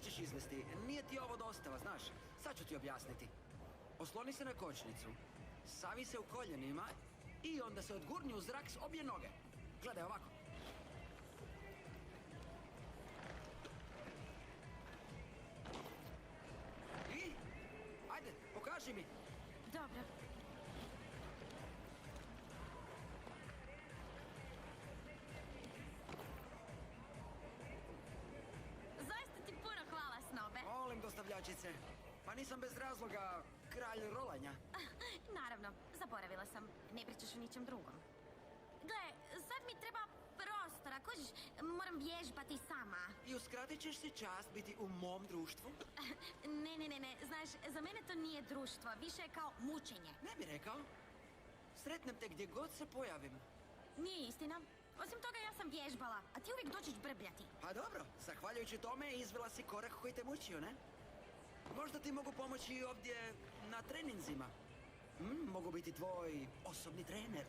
nećeš izvesti. Nije ti ovo dostava, znaš. Sad ću ti objasniti. Osloni se na kočnicu, savi se u koljenima i onda se odgurni u zrak s obje noge. Gledaj ovako. I? Ajde, pokaži mi. Dobro. Zaista ti puno hvala, Snobe. Molim, dostavljačice. Pa nisam bez razloga kralj rolanja. Naravno, zaboravila sam. Ne pričaš o ničem drugom. Gle, sad mi treba prostora, kužiš, moram vježbati sama. I uskratit ćeš si čast biti u mom društvu? Ne, znaš, za mene to nije društvo, više je kao mučenje. Ne bi rekao. Sretnem te gdje god se pojavim. Nije istina. Osim toga ja sam vježbala, a ti uvijek doćiš brbljati. Pa dobro, zahvaljujući tome izvela si korak koji te mučio, ne? Možda ti mogu pomoći i ovdje na treninzima. Mogu biti tvoj osobni trener.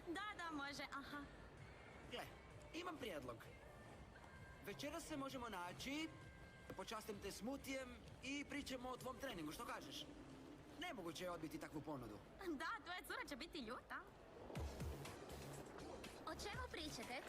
Da, može, aha. Gle, imam prijedlog. Večeras se možemo naći, počastim te smutijem i pričamo o tvom treningu, što kažeš? Nemoguće je odbiti takvu ponudu. Da, tvoja cura će biti ljuta. O čemu pričate?